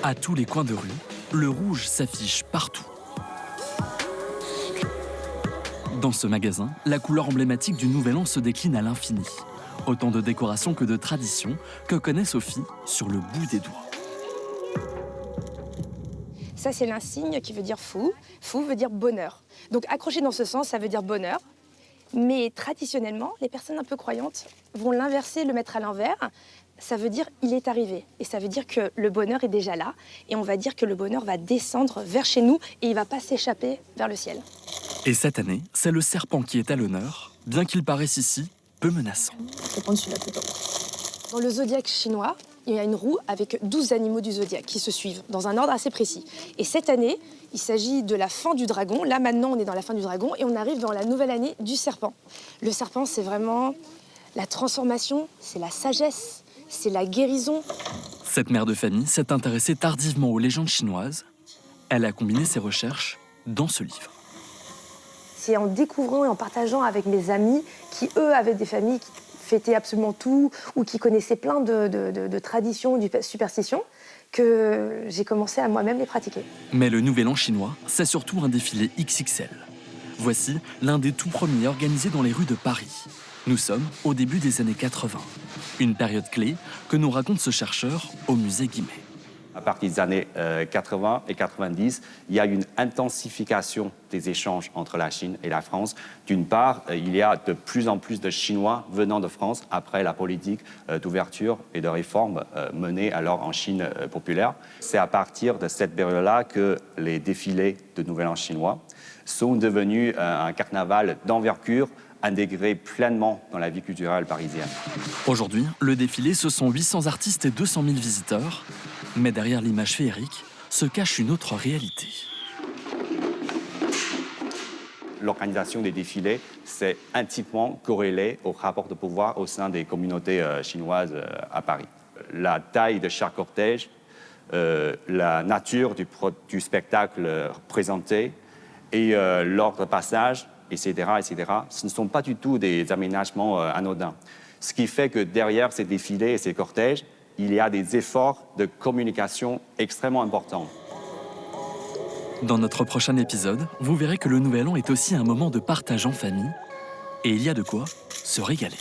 À tous les coins de rue, le rouge s'affiche partout. Dans ce magasin, la couleur emblématique du Nouvel An se décline à l'infini. Autant de décorations que de traditions que connaît Sophie sur le bout des doigts. Ça, c'est l'insigne qui veut dire fou. Fou veut dire bonheur. Donc accroché dans ce sens, ça veut dire bonheur. Mais traditionnellement, les personnes un peu croyantes vont l'inverser, le mettre à l'envers. Ça veut dire il est arrivé. Et ça veut dire que le bonheur est déjà là. Et on va dire que le bonheur va descendre vers chez nous et il ne va pas s'échapper vers le ciel. Et cette année, c'est le serpent qui est à l'honneur, bien qu'il paraisse ici peu menaçant. Je vais prendre celui-là plutôt. Dans le zodiaque chinois, il y a une roue avec 12 animaux du zodiaque qui se suivent dans un ordre assez précis. Et cette année, il s'agit de la fin du dragon. Là, maintenant, on est dans la fin du dragon et on arrive dans la nouvelle année du serpent. Le serpent, c'est vraiment la transformation, c'est la sagesse, c'est la guérison. Cette mère de famille s'est intéressée tardivement aux légendes chinoises. Elle a combiné ses recherches dans ce livre. C'est en découvrant et en partageant avec mes amis qui, eux, avaient des familles qui fêtaient absolument tout ou qui connaissaient plein de traditions, de superstitions, que j'ai commencé à moi-même les pratiquer. Mais le Nouvel An chinois, c'est surtout un défilé XXL. Voici l'un des tout premiers organisés dans les rues de Paris. Nous sommes au début des années 80. Une période clé que nous raconte ce chercheur au musée Guimet. À partir des années 80 et 90, il y a une intensification des échanges entre la Chine et la France. D'une part, il y a de plus en plus de Chinois venant de France après la politique d'ouverture et de réforme menée alors en Chine populaire. C'est à partir de cette période-là que les défilés de Nouvel An chinois sont devenus un carnaval d'envergure intégré pleinement dans la vie culturelle parisienne. Aujourd'hui, le défilé, ce sont 800 artistes et 200 000 visiteurs. Mais derrière l'image féerique se cache une autre réalité. L'organisation des défilés, c'est intimement corrélé au rapport de pouvoir au sein des communautés chinoises à Paris. La taille de chaque cortège, la nature du spectacle présenté et l'ordre de passage, etc., ce ne sont pas du tout des aménagements anodins. Ce qui fait que derrière ces défilés et ces cortèges, il y a des efforts de communication extrêmement importants. Dans notre prochain épisode, vous verrez que le Nouvel An est aussi un moment de partage en famille et il y a de quoi se régaler.